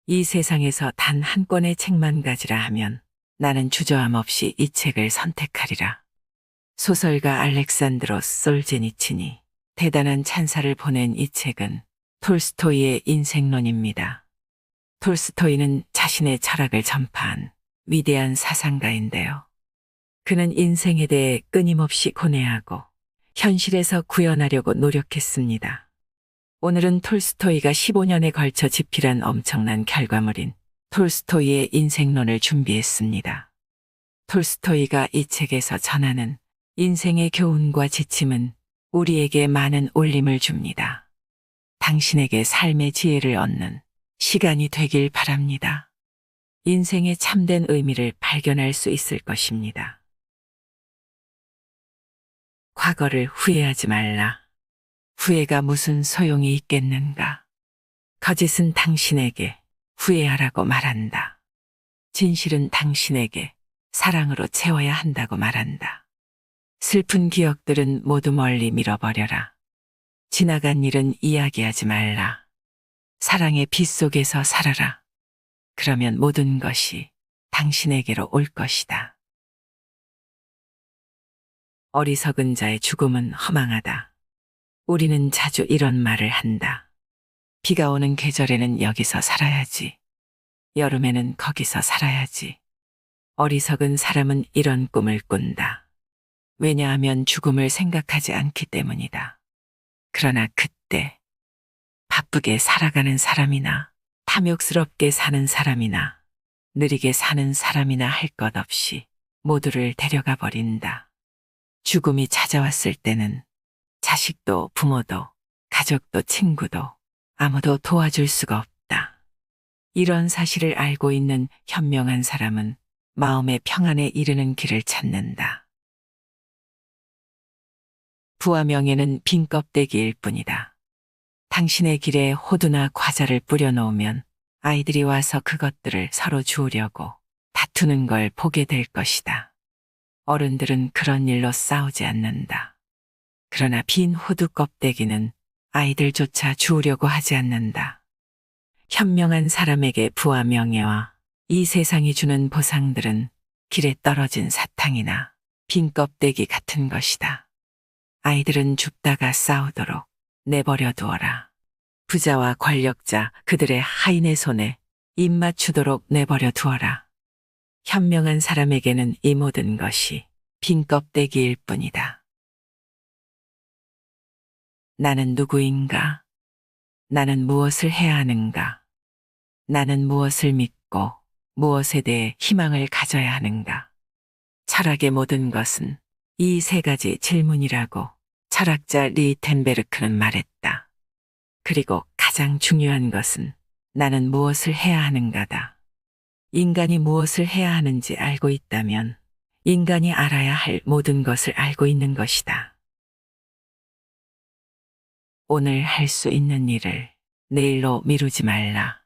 이 세상에서 단 한 권의 책만 가지라 하면 나는 주저함 없이 이 책을 선택하리라. 소설가 알렉산드로 솔제니친이 대단한 찬사를 보낸 이 책은 톨스토이의 인생론입니다. 톨스토이는 자신의 철학을 전파한 위대한 사상가인데요. 그는 인생에 대해 끊임없이 고뇌하고 현실에서 구현하려고 노력했습니다. 오늘은 톨스토이가 15년에 걸쳐 집필한 엄청난 결과물인 톨스토이의 인생론을 준비했습니다. 톨스토이가 이 책에서 전하는 인생의 교훈과 지침은 우리에게 많은 울림을 줍니다. 당신에게 삶의 지혜를 얻는 시간이 되길 바랍니다. 인생의 참된 의미를 발견할 수 있을 것입니다. 과거를 후회하지 말라. 후회가 무슨 소용이 있겠는가? 거짓은 당신에게 후회하라고 말한다. 진실은 당신에게 사랑으로 채워야 한다고 말한다. 슬픈 기억들은 모두 멀리 밀어버려라. 지나간 일은 이야기하지 말라. 사랑의 빛 속에서 살아라. 그러면 모든 것이 당신에게로 올 것이다. 어리석은 자의 죽음은 허망하다. 우리는 자주 이런 말을 한다. 비가 오는 계절에는 여기서 살아야지. 여름에는 거기서 살아야지. 어리석은 사람은 이런 꿈을 꾼다. 왜냐하면 죽음을 생각하지 않기 때문이다. 그러나 그때 바쁘게 살아가는 사람이나 탐욕스럽게 사는 사람이나 느리게 사는 사람이나 할 것 없이 모두를 데려가 버린다. 죽음이 찾아왔을 때는 자식도 부모도 가족도 친구도 아무도 도와줄 수가 없다. 이런 사실을 알고 있는 현명한 사람은 마음의 평안에 이르는 길을 찾는다. 부와 명예는 빈 껍데기일 뿐이다. 당신의 길에 호두나 과자를 뿌려놓으면 아이들이 와서 그것들을 서로 주우려고 다투는 걸 보게 될 것이다. 어른들은 그런 일로 싸우지 않는다. 그러나 빈 호두 껍데기는 아이들조차 주우려고 하지 않는다. 현명한 사람에게 부와 명예와 이 세상이 주는 보상들은 길에 떨어진 사탕이나 빈 껍데기 같은 것이다. 아이들은 줍다가 싸우도록 내버려 두어라. 부자와 권력자 그들의 하인의 손에 입 맞추도록 내버려 두어라. 현명한 사람에게는 이 모든 것이 빈 껍데기일 뿐이다. 나는 누구인가? 나는 무엇을 해야 하는가? 나는 무엇을 믿고 무엇에 대해 희망을 가져야 하는가? 철학의 모든 것은 이 세 가지 질문이라고 철학자 리텐베르크는 말했다. 그리고 가장 중요한 것은 나는 무엇을 해야 하는가다. 인간이 무엇을 해야 하는지 알고 있다면 인간이 알아야 할 모든 것을 알고 있는 것이다. 오늘 할 수 있는 일을 내일로 미루지 말라.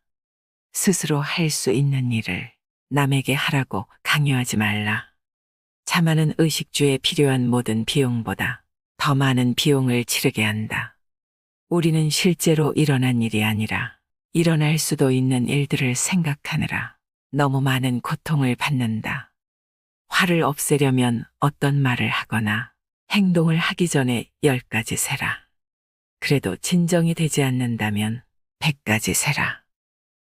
스스로 할 수 있는 일을 남에게 하라고 강요하지 말라. 자만은 의식주에 필요한 모든 비용보다 더 많은 비용을 치르게 한다. 우리는 실제로 일어난 일이 아니라 일어날 수도 있는 일들을 생각하느라 너무 많은 고통을 받는다. 화를 없애려면 어떤 말을 하거나 행동을 하기 전에 10가지 세라. 그래도 진정이 되지 않는다면 100가지 세라.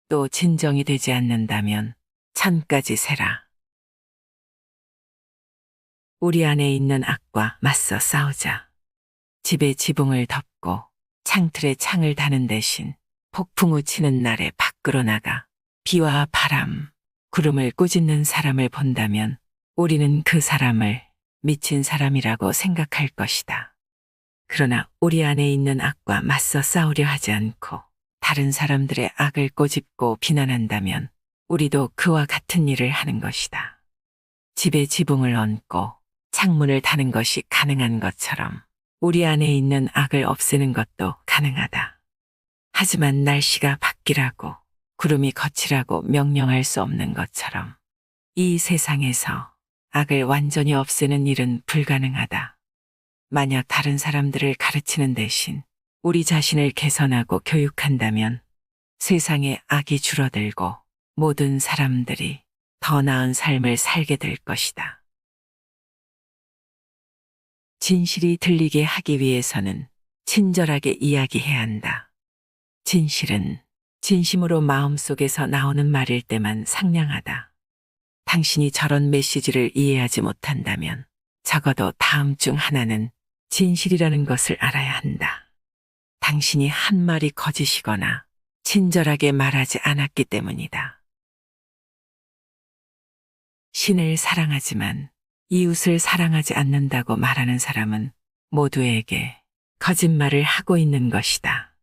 또 진정이 되지 않는다면 1000가지 세라. 우리 안에 있는 악과 맞서 싸우자. 집에 지붕을 덮고 창틀에 창을 다는 대신 폭풍우 치는 날에 밖으로 나가 비와 바람, 구름을 꾸짖는 사람을 본다면 우리는 그 사람을 미친 사람이라고 생각할 것이다. 그러나 우리 안에 있는 악과 맞서 싸우려 하지 않고 다른 사람들의 악을 꼬집고 비난한다면 우리도 그와 같은 일을 하는 것이다. 집에 지붕을 얹고 창문을 다는 것이 가능한 것처럼 우리 안에 있는 악을 없애는 것도 가능하다. 하지만 날씨가 바뀌라고 구름이 거치라고 명령할 수 없는 것처럼 이 세상에서 악을 완전히 없애는 일은 불가능하다. 만약 다른 사람들을 가르치는 대신 우리 자신을 개선하고 교육한다면 세상에 악이 줄어들고 모든 사람들이 더 나은 삶을 살게 될 것이다. 진실이 들리게 하기 위해서는 친절하게 이야기해야 한다. 진실은 진심으로 마음속에서 나오는 말일 때만 상냥하다. 당신이 저런 메시지를 이해하지 못한다면 적어도 다음 중 하나는 진실이라는 것을 알아야 한다. 당신이 한 말이 거짓이거나 친절하게 말하지 않았기 때문이다. 신을 사랑하지만 이웃을 사랑하지 않는다고 말하는 사람은 모두에게 거짓말을 하고 있는 것이다.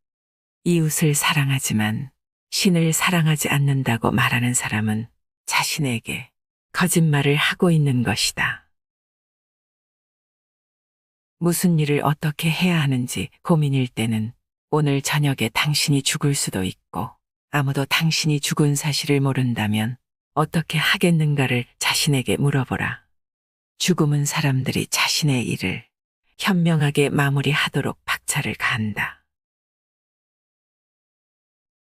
이웃을 사랑하지만 신을 사랑하지 않는다고 말하는 사람은 자신에게 거짓말을 하고 있는 것이다. 무슨 일을 어떻게 해야 하는지 고민일 때는 오늘 저녁에 당신이 죽을 수도 있고 아무도 당신이 죽은 사실을 모른다면 어떻게 하겠는가를 자신에게 물어보라. 죽음은 사람들이 자신의 일을 현명하게 마무리하도록 박차를 가한다.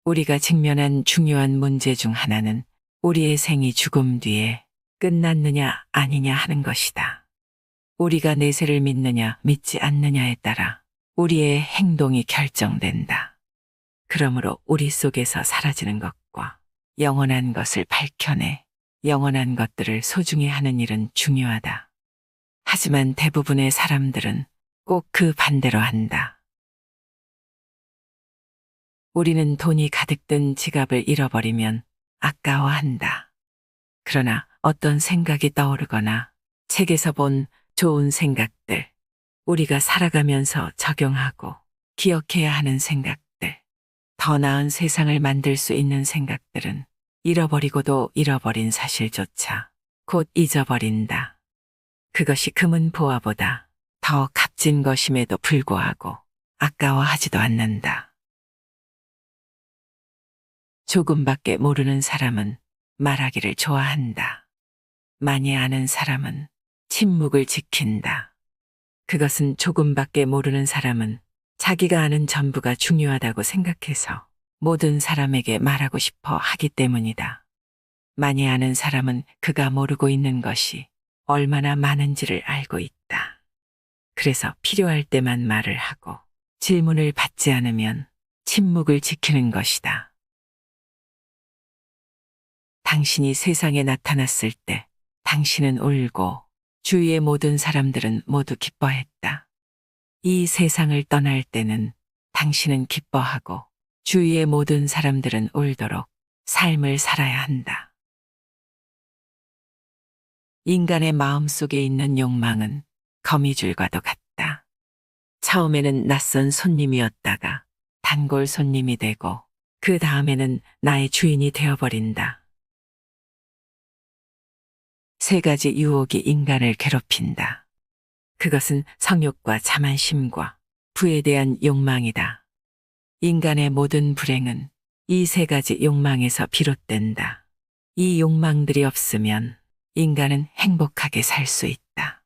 우리가 직면한 중요한 문제 중 하나는 우리의 생이 죽음 뒤에 끝났느냐 아니냐 하는 것이다. 우리가 내세를 믿느냐 믿지 않느냐에 따라 우리의 행동이 결정된다. 그러므로 우리 속에서 사라지는 것과 영원한 것을 밝혀내 영원한 것들을 소중히 하는 일은 중요하다. 하지만 대부분의 사람들은 꼭 그 반대로 한다. 우리는 돈이 가득 든 지갑을 잃어버리면 아까워한다. 그러나 어떤 생각이 떠오르거나 책에서 본 좋은 생각들, 우리가 살아가면서 적용하고 기억해야 하는 생각들, 더 나은 세상을 만들 수 있는 생각들은 잃어버리고도 잃어버린 사실조차 곧 잊어버린다. 그것이 금은 보화보다 더 값진 것임에도 불구하고 아까워하지도 않는다. 조금밖에 모르는 사람은 말하기를 좋아한다. 많이 아는 사람은 침묵을 지킨다. 그것은 조금밖에 모르는 사람은 자기가 아는 전부가 중요하다고 생각해서 모든 사람에게 말하고 싶어 하기 때문이다. 많이 아는 사람은 그가 모르고 있는 것이 얼마나 많은지를 알고 있다. 그래서 필요할 때만 말을 하고 질문을 받지 않으면 침묵을 지키는 것이다. 당신이 세상에 나타났을 때 당신은 울고 주위의 모든 사람들은 모두 기뻐했다. 이 세상을 떠날 때는 당신은 기뻐하고 주위의 모든 사람들은 울도록 삶을 살아야 한다. 인간의 마음속에 있는 욕망은 거미줄과도 같다. 처음에는 낯선 손님이었다가 단골 손님이 되고 그 다음에는 나의 주인이 되어버린다. 세 가지 유혹이 인간을 괴롭힌다. 그것은 성욕과 자만심과 부에 대한 욕망이다. 인간의 모든 불행은 이 세 가지 욕망에서 비롯된다. 이 욕망들이 없으면 인간은 행복하게 살 수 있다.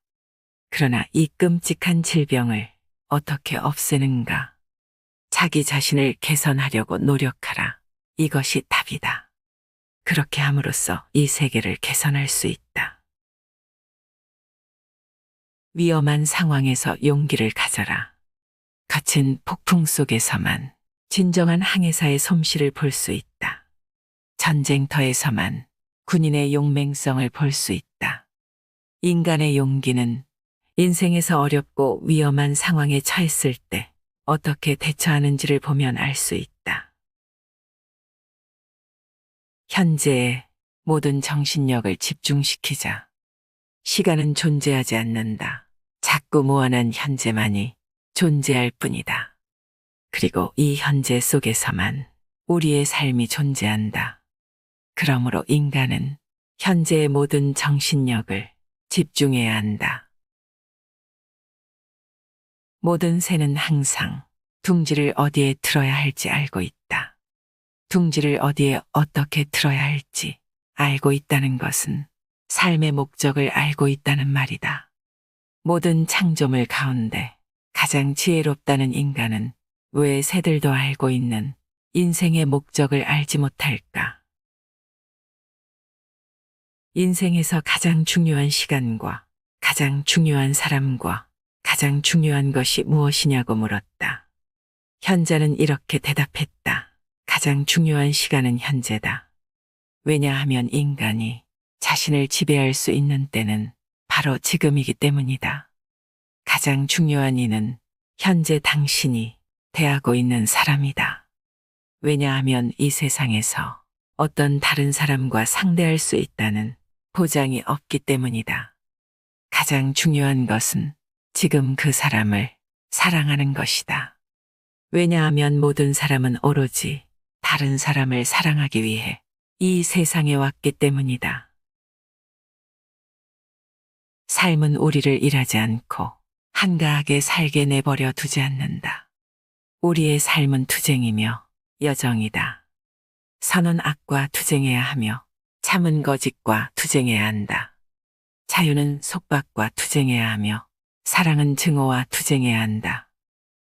그러나 이 끔찍한 질병을 어떻게 없애는가? 자기 자신을 개선하려고 노력하라. 이것이 답이다. 그렇게 함으로써 이 세계를 개선할 수 있다. 위험한 상황에서 용기를 가져라. 거친 폭풍 속에서만 진정한 항해사의 솜씨를 볼 수 있다. 전쟁터에서만 군인의 용맹성을 볼 수 있다. 인간의 용기는 인생에서 어렵고 위험한 상황에 처했을 때 어떻게 대처하는지를 보면 알 수 있다. 현재에 모든 정신력을 집중시키자. 시간은 존재하지 않는다. 자꾸 무한한 현재만이 존재할 뿐이다. 그리고 이 현재 속에서만 우리의 삶이 존재한다. 그러므로 인간은 현재의 모든 정신력을 집중해야 한다. 모든 새는 항상 둥지를 어디에 틀어야 할지 알고 있다. 둥지를 어디에 어떻게 틀어야 할지 알고 있다는 것은 삶의 목적을 알고 있다는 말이다. 모든 창조물 가운데 가장 지혜롭다는 인간은 왜 새들도 알고 있는 인생의 목적을 알지 못할까? 인생에서 가장 중요한 시간과 가장 중요한 사람과 가장 중요한 것이 무엇이냐고 물었다. 현자는 이렇게 대답했다. 가장 중요한 시간은 현재다. 왜냐하면 인간이 자신을 지배할 수 있는 때는 바로 지금이기 때문이다. 가장 중요한 이는 현재 당신이 대하고 있는 사람이다. 왜냐하면 이 세상에서 어떤 다른 사람과 상대할 수 있다는 보장이 없기 때문이다. 가장 중요한 것은 지금 그 사람을 사랑하는 것이다. 왜냐하면 모든 사람은 오로지 다른 사람을 사랑하기 위해 이 세상에 왔기 때문이다. 삶은 우리를 일하지 않고 한가하게 살게 내버려 두지 않는다. 우리의 삶은 투쟁이며 여정이다. 선은 악과 투쟁해야 하며 참은 거짓과 투쟁해야 한다. 자유는 속박과 투쟁해야 하며 사랑은 증오와 투쟁해야 한다.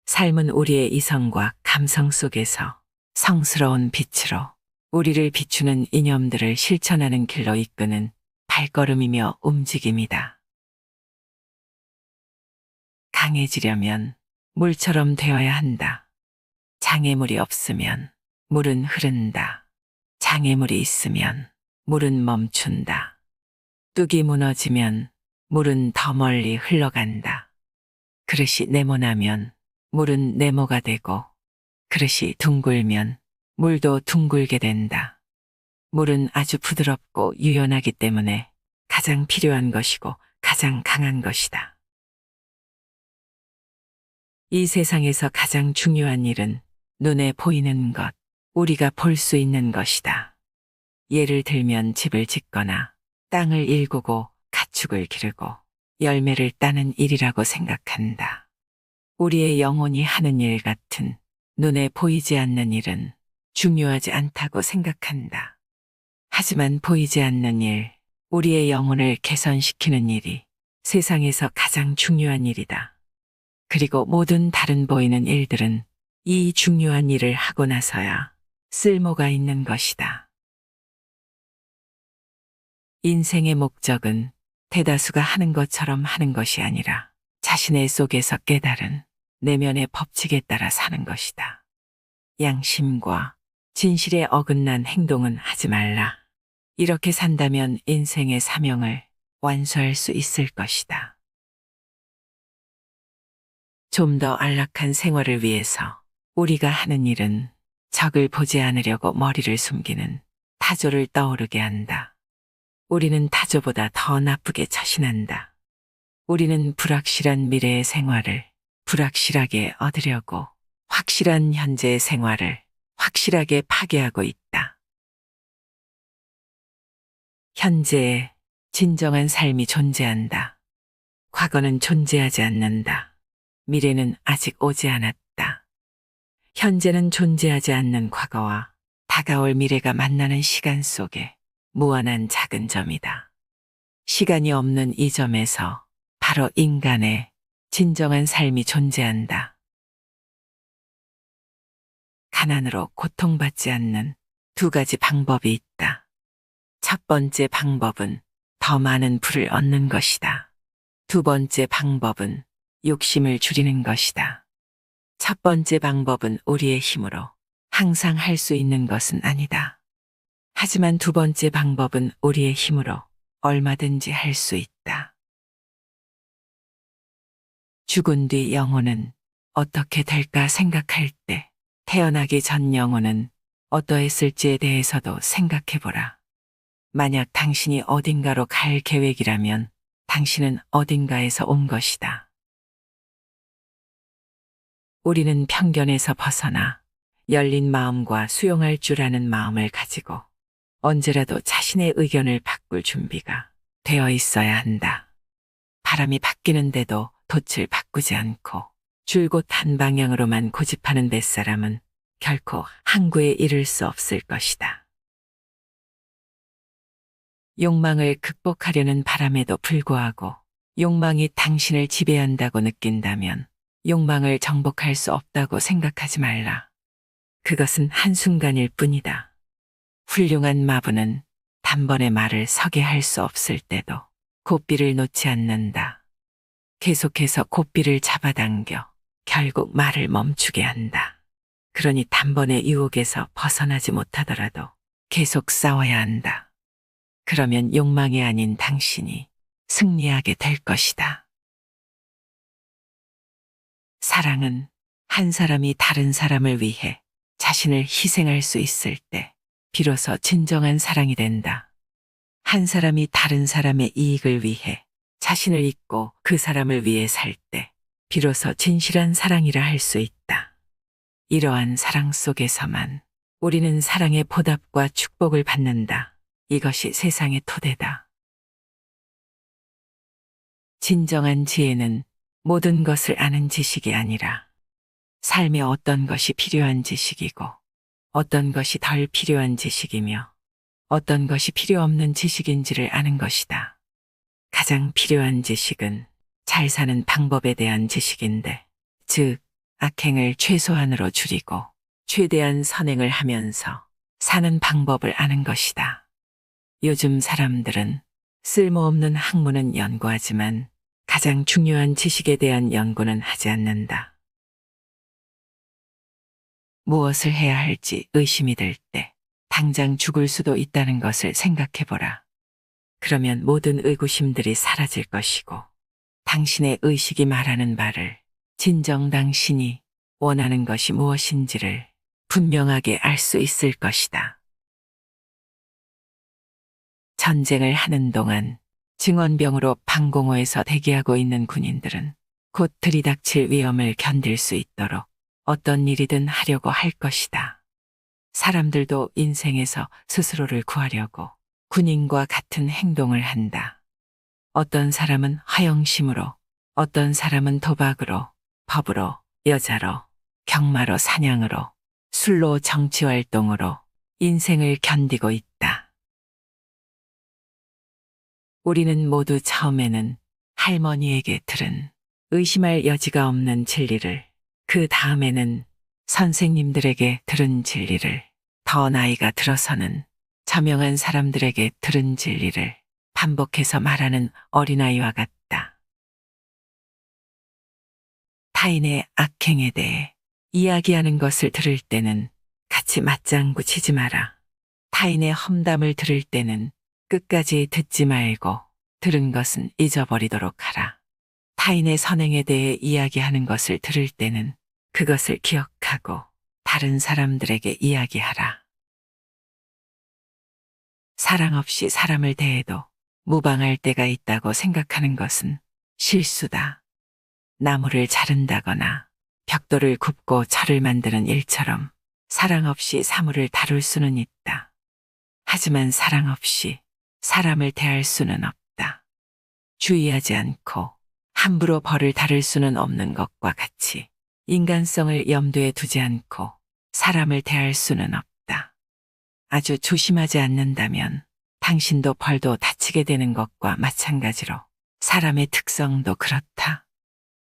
삶은 우리의 이성과 감성 속에서 성스러운 빛으로 우리를 비추는 이념들을 실천하는 길로 이끄는 발걸음이며 움직임이다. 강해지려면 물처럼 되어야 한다. 장애물이 없으면 물은 흐른다. 장애물이 있으면 물은 멈춘다. 뚝이 무너지면 물은 더 멀리 흘러간다. 그릇이 네모나면 물은 네모가 되고 그릇이 둥글면 물도 둥글게 된다. 물은 아주 부드럽고 유연하기 때문에 가장 필요한 것이고 가장 강한 것이다. 이 세상에서 가장 중요한 일은 눈에 보이는 것, 우리가 볼 수 있는 것이다. 예를 들면 집을 짓거나 땅을 일구고 가축을 기르고 열매를 따는 일이라고 생각한다. 우리의 영혼이 하는 일 같은 눈에 보이지 않는 일은 중요하지 않다고 생각한다. 하지만 보이지 않는 일, 우리의 영혼을 개선시키는 일이 세상에서 가장 중요한 일이다. 그리고 모든 다른 보이는 일들은 이 중요한 일을 하고 나서야 쓸모가 있는 것이다. 인생의 목적은 대다수가 하는 것처럼 하는 것이 아니라 자신의 속에서 깨달은 내면의 법칙에 따라 사는 것이다. 양심과 진실에 어긋난 행동은 하지 말라. 이렇게 산다면 인생의 사명을 완수할 수 있을 것이다. 좀 더 안락한 생활을 위해서 우리가 하는 일은 적을 보지 않으려고 머리를 숨기는 타조를 떠오르게 한다. 우리는 타조보다 더 나쁘게 처신한다. 우리는 불확실한 미래의 생활을 불확실하게 얻으려고 확실한 현재의 생활을 확실하게 파괴하고 있다. 현재에 진정한 삶이 존재한다. 과거는 존재하지 않는다. 미래는 아직 오지 않았다. 현재는 존재하지 않는 과거와 다가올 미래가 만나는 시간 속에 무한한 작은 점이다. 시간이 없는 이 점에서 바로 인간의 진정한 삶이 존재한다. 가난으로 고통받지 않는 두 가지 방법이 있다. 첫 번째 방법은 더 많은 부를 얻는 것이다. 두 번째 방법은 욕심을 줄이는 것이다. 첫 번째 방법은 우리의 힘으로 항상 할 수 있는 것은 아니다. 하지만 두 번째 방법은 우리의 힘으로 얼마든지 할 수 있다. 죽은 뒤 영혼은 어떻게 될까 생각할 때 태어나기 전 영혼은 어떠했을지에 대해서도 생각해보라. 만약 당신이 어딘가로 갈 계획이라면 당신은 어딘가에서 온 것이다. 우리는 편견에서 벗어나 열린 마음과 수용할 줄 아는 마음을 가지고 언제라도 자신의 의견을 바꿀 준비가 되어 있어야 한다. 바람이 바뀌는데도 돛을 바꾸지 않고 줄곧 한 방향으로만 고집하는 뱃사람은 결코 항구에 이를 수 없을 것이다. 욕망을 극복하려는 바람에도 불구하고 욕망이 당신을 지배한다고 느낀다면 욕망을 정복할 수 없다고 생각하지 말라. 그것은 한순간일 뿐이다. 훌륭한 마부는 단번에 말을 서게 할 수 없을 때도 고삐를 놓지 않는다. 계속해서 고삐를 잡아당겨 결국 말을 멈추게 한다. 그러니 단번에 유혹에서 벗어나지 못하더라도 계속 싸워야 한다. 그러면 욕망이 아닌 당신이 승리하게 될 것이다. 사랑은 한 사람이 다른 사람을 위해 자신을 희생할 수 있을 때 비로소 진정한 사랑이 된다. 한 사람이 다른 사람의 이익을 위해 자신을 잊고 그 사람을 위해 살 때 비로소 진실한 사랑이라 할 수 있다. 이러한 사랑 속에서만 우리는 사랑의 보답과 축복을 받는다. 이것이 세상의 토대다. 진정한 지혜는 모든 것을 아는 지식이 아니라 삶에 어떤 것이 필요한 지식이고 어떤 것이 덜 필요한 지식이며 어떤 것이 필요 없는 지식인지를 아는 것이다. 가장 필요한 지식은 잘 사는 방법에 대한 지식인데, 즉, 악행을 최소한으로 줄이고 최대한 선행을 하면서 사는 방법을 아는 것이다. 요즘 사람들은 쓸모없는 학문은 연구하지만 가장 중요한 지식에 대한 연구는 하지 않는다. 무엇을 해야 할지 의심이 들 때 당장 죽을 수도 있다는 것을 생각해보라. 그러면 모든 의구심들이 사라질 것이고 당신의 의식이 말하는 바를 진정 당신이 원하는 것이 무엇인지를 분명하게 알 수 있을 것이다. 전쟁을 하는 동안 증원병으로 방공호에서 대기하고 있는 군인들은 곧 들이닥칠 위험을 견딜 수 있도록 어떤 일이든 하려고 할 것이다. 사람들도 인생에서 스스로를 구하려고 군인과 같은 행동을 한다. 어떤 사람은 허영심으로, 어떤 사람은 도박으로, 법으로, 여자로, 경마로, 사냥으로, 술로, 정치활동으로 인생을 견디고 있다. 우리는 모두 처음에는 할머니에게 들은 의심할 여지가 없는 진리를, 그 다음에는 선생님들에게 들은 진리를, 더 나이가 들어서는 저명한 사람들에게 들은 진리를 반복해서 말하는 어린아이와 같다. 타인의 악행에 대해 이야기하는 것을 들을 때는 같이 맞장구 치지 마라. 타인의 험담을 들을 때는 끝까지 듣지 말고 들은 것은 잊어버리도록 하라. 타인의 선행에 대해 이야기하는 것을 들을 때는 그것을 기억하고 다른 사람들에게 이야기하라. 사랑 없이 사람을 대해도 무방할 때가 있다고 생각하는 것은 실수다. 나무를 자른다거나 벽돌을 굽고 철을 만드는 일처럼 사랑 없이 사물을 다룰 수는 있다. 하지만 사랑 없이 사람을 대할 수는 없다. 주의하지 않고 함부로 벌을 다룰 수는 없는 것과 같이 인간성을 염두에 두지 않고 사람을 대할 수는 없다. 아주 조심하지 않는다면 당신도 벌도 다치게 되는 것과 마찬가지로 사람의 특성도 그렇다.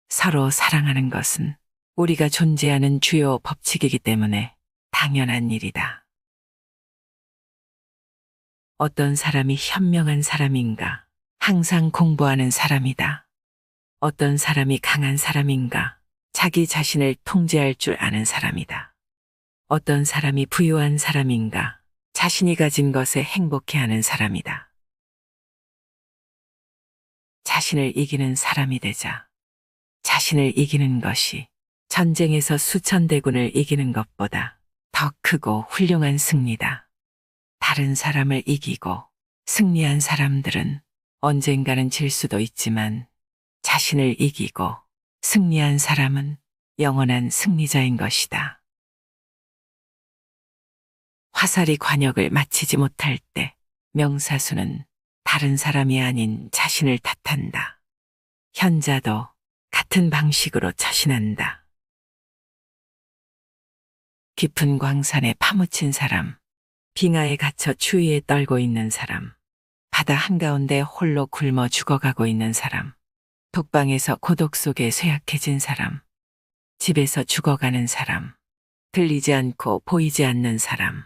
서로 사랑하는 것은 우리가 존재하는 주요 법칙이기 때문에 당연한 일이다. 어떤 사람이 현명한 사람인가? 항상 공부하는 사람이다. 어떤 사람이 강한 사람인가? 자기 자신을 통제할 줄 아는 사람이다. 어떤 사람이 부유한 사람인가? 자신이 가진 것에 행복해하는 사람이다. 자신을 이기는 사람이 되자. 자신을 이기는 것이 전쟁에서 수천 대군을 이기는 것보다 더 크고 훌륭한 승리다. 다른 사람을 이기고 승리한 사람들은 언젠가는 질 수도 있지만 자신을 이기고 승리한 사람은 영원한 승리자인 것이다. 화살이 관역을 마치지 못할 때 명사수는 다른 사람이 아닌 자신을 탓한다. 현자도 같은 방식으로 처신한다. 깊은 광산에 파묻힌 사람, 빙하에 갇혀 추위에 떨고 있는 사람, 바다 한가운데 홀로 굶어 죽어가고 있는 사람, 독방에서 고독 속에 쇠약해진 사람, 집에서 죽어가는 사람, 들리지 않고 보이지 않는 사람.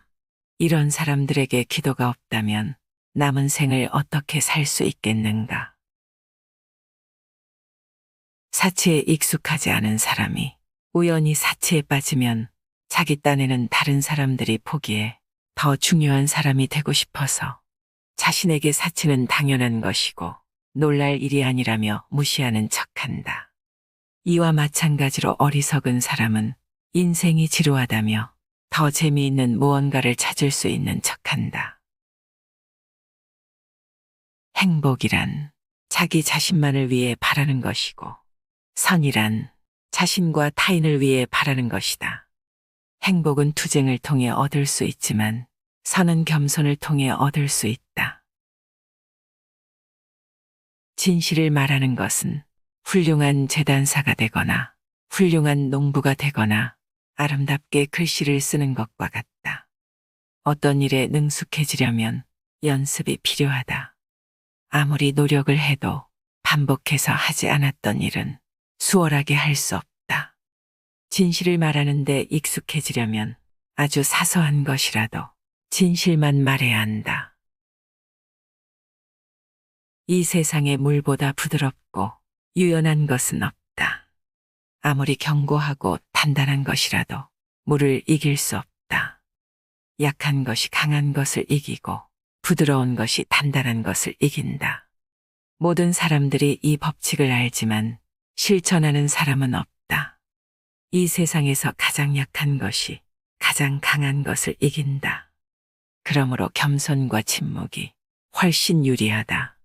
이런 사람들에게 기도가 없다면 남은 생을 어떻게 살 수 있겠는가? 사치에 익숙하지 않은 사람이 우연히 사치에 빠지면 자기 딴에는 다른 사람들이 보기에 더 중요한 사람이 되고 싶어서 자신에게 사치는 당연한 것이고 놀랄 일이 아니라며 무시하는 척한다. 이와 마찬가지로 어리석은 사람은 인생이 지루하다며 더 재미있는 무언가를 찾을 수 있는 척한다. 행복이란 자기 자신만을 위해 바라는 것이고 선이란 자신과 타인을 위해 바라는 것이다. 행복은 투쟁을 통해 얻을 수 있지만 선은 겸손을 통해 얻을 수 있다. 진실을 말하는 것은 훌륭한 재단사가 되거나 훌륭한 농부가 되거나 아름답게 글씨를 쓰는 것과 같다. 어떤 일에 능숙해지려면 연습이 필요하다. 아무리 노력을 해도 반복해서 하지 않았던 일은 수월하게 할 수 없다. 진실을 말하는데 익숙해지려면 아주 사소한 것이라도 진실만 말해야 한다. 이 세상에 물보다 부드럽고 유연한 것은 없다. 아무리 견고하고 단단한 것이라도 물을 이길 수 없다. 약한 것이 강한 것을 이기고 부드러운 것이 단단한 것을 이긴다. 모든 사람들이 이 법칙을 알지만 실천하는 사람은 없다. 이 세상에서 가장 약한 것이 가장 강한 것을 이긴다. 그러므로 겸손과 침묵이 훨씬 유리하다.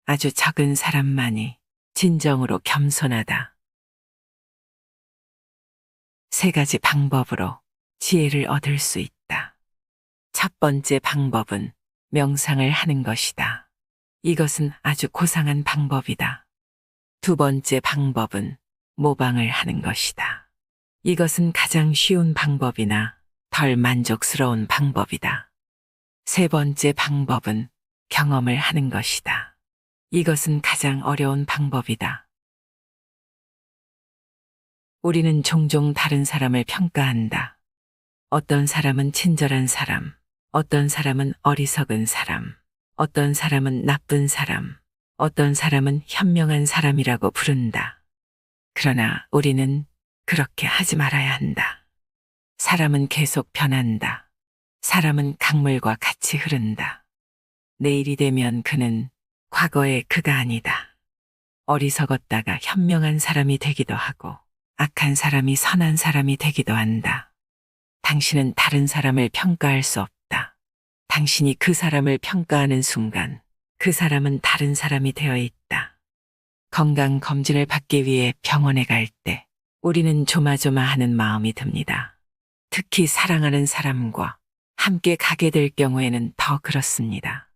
아주 적은 사람만이 진정으로 겸손하다. 세 가지 방법으로 지혜를 얻을 수 있다. 첫 번째 방법은 명상을 하는 것이다. 이것은 아주 고상한 방법이다. 두 번째 방법은 모방을 하는 것이다. 이것은 가장 쉬운 방법이나 덜 만족스러운 방법이다. 세 번째 방법은 경험을 하는 것이다. 이것은 가장 어려운 방법이다. 우리는 종종 다른 사람을 평가한다. 어떤 사람은 친절한 사람, 어떤 사람은 어리석은 사람, 어떤 사람은 나쁜 사람, 어떤 사람은 현명한 사람이라고 부른다. 그러나 우리는 그렇게 하지 말아야 한다. 사람은 계속 변한다. 사람은 강물과 같이 흐른다. 내일이 되면 그는 과거의 그가 아니다. 어리석었다가 현명한 사람이 되기도 하고 악한 사람이 선한 사람이 되기도 한다. 당신은 다른 사람을 평가할 수 없다. 당신이 그 사람을 평가하는 순간 그 사람은 다른 사람이 되어 있다. 건강 검진을 받기 위해 병원에 갈 때 우리는 조마조마하는 마음이 듭니다. 특히 사랑하는 사람과 함께 가게 될 경우에는 더 그렇습니다.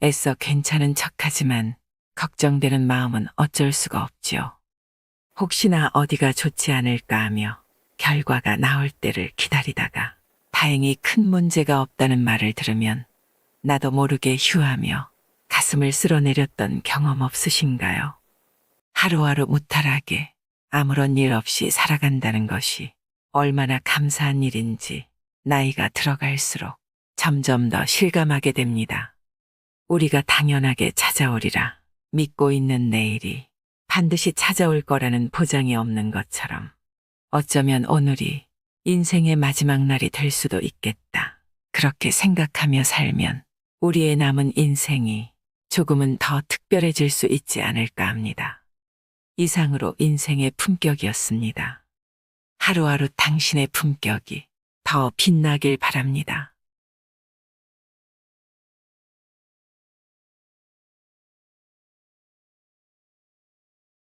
애써 괜찮은 척하지만 걱정되는 마음은 어쩔 수가 없지요. 혹시나 어디가 좋지 않을까 하며 결과가 나올 때를 기다리다가 다행히 큰 문제가 없다는 말을 들으면 나도 모르게 휴하며 가슴을 쓸어내렸던 경험 없으신가요? 하루하루 무탈하게 아무런 일 없이 살아간다는 것이 얼마나 감사한 일인지 나이가 들어갈수록 점점 더 실감하게 됩니다. 우리가 당연하게 찾아오리라 믿고 있는 내일이 반드시 찾아올 거라는 보장이 없는 것처럼 어쩌면 오늘이 인생의 마지막 날이 될 수도 있겠다. 그렇게 생각하며 살면 우리의 남은 인생이 조금은 더 특별해질 수 있지 않을까 합니다. 이상으로 인생의 품격이었습니다. 하루하루 당신의 품격이 더 빛나길 바랍니다.